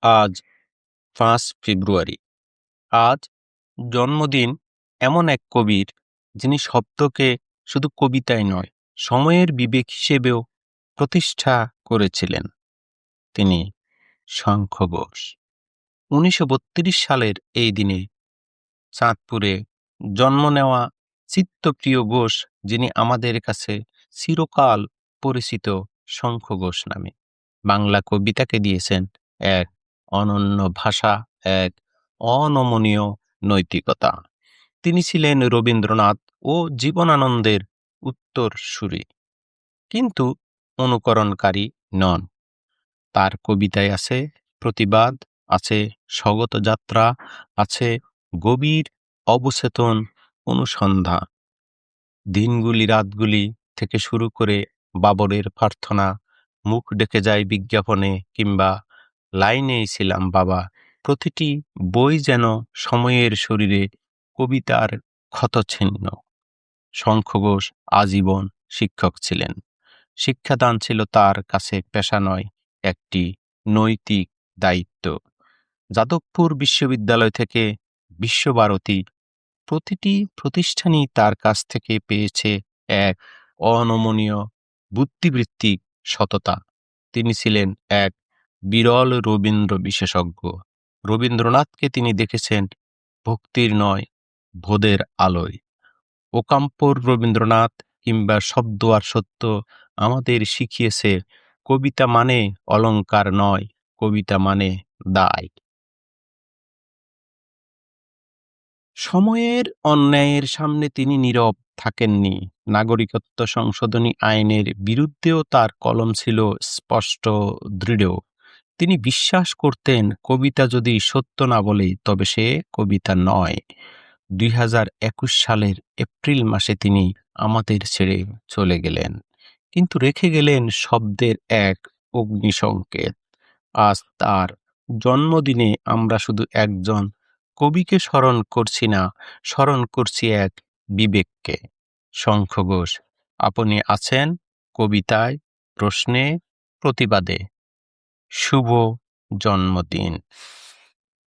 আজ ৫ ফেব্রুয়ারি। আজ জন্মদিন এমন এক কবির, যিনি শব্দকে শুধু কবিতায় নয়, সময়ের বিবেক হিসেবেও প্রতিষ্ঠা করেছিলেন। তিনি শঙ্খ ঘোষ। ১৯৩২ সালের এই দিনে চাঁদপুরে জন্ম নেওয়া চিত্তপ্রিয় ঘোষ, যিনি আমাদের কাছে চিরকাল পরিচিত শঙ্খ ঘোষ নামে, বাংলা কবিতাকে দিয়েছেন এক অনন্য ভাষা, এক অনমনীয় নৈতিকতা। তিনি ছিলেন রবীন্দ্রনাথ ও জীবনানন্দের উত্তরসূরি, কিন্তু অনুকরণকারী নন। তার কবিতায় আছে প্রতিবাদ, আছে স্বগত যাত্রা, আছে গভীর অবচেতন অনুসন্ধান। দিনগুলি রাতগুলি থেকে শুরু করে বাবরের প্রার্থনা, মুখ ডেকে যায় বিজ্ঞাপনে, কিংবা লাইনেই ছিলাম বাবা, প্রতিটি বই যেন সময়ের শরীরে কবিতার ক্ষতচিহ্ন। শঙ্খ ঘোষ আজীবন শিক্ষক ছিলেন। শিক্ষাদান ছিল তার কাছে পেশা নয়, একটি নৈতিক দায়িত্ব। যাদবপুর বিশ্ববিদ্যালয় থেকে বিশ্বভারতী, প্রতিটি প্রতিষ্ঠানই তার কাছ থেকে পেয়েছে এক অনমনীয় বুদ্ধিবৃত্তিক সততা। তিনি ছিলেন এক বিরল রবীন্দ্র বিশেষজ্ঞ। রবীন্দ্রনাথকে তিনি দেখেছেন ভক্তির নয়, বোধের আলোয়। ওকাম্পোর রবীন্দ্রনাথ কিংবা শব্দ আর সত্য আমাদের শিখিয়েছে কবিতা মানে অলংকার নয়, কবিতা মানে দায়। সময়ের অন্যায়ের সামনে তিনি নীরব থাকেননি। নাগরিকত্ব সংশোধনী আইনের বিরুদ্ধেও তার কলম ছিল স্পষ্ট, দৃঢ়। তিনি বিশ্বাস করতেন কবিতা যদি সত্য না বলে তবে সে কবিতা নয়। ২০২১ সালের এপ্রিল মাসে তিনি আমাদের ছেড়ে চলে গেলেন, কিন্তু রেখে গেলেন শব্দের এক অগ্নিসংকেত। আজ তার জন্মদিনে আমরা শুধু একজন কবিকে স্মরণ করছি না, স্মরণ করছি এক বিবেককে। শঙ্খ ঘোষ, আপনি আছেন কবিতায়, প্রশ্নে, প্রতিবাদে। শুভ জন্মদিন।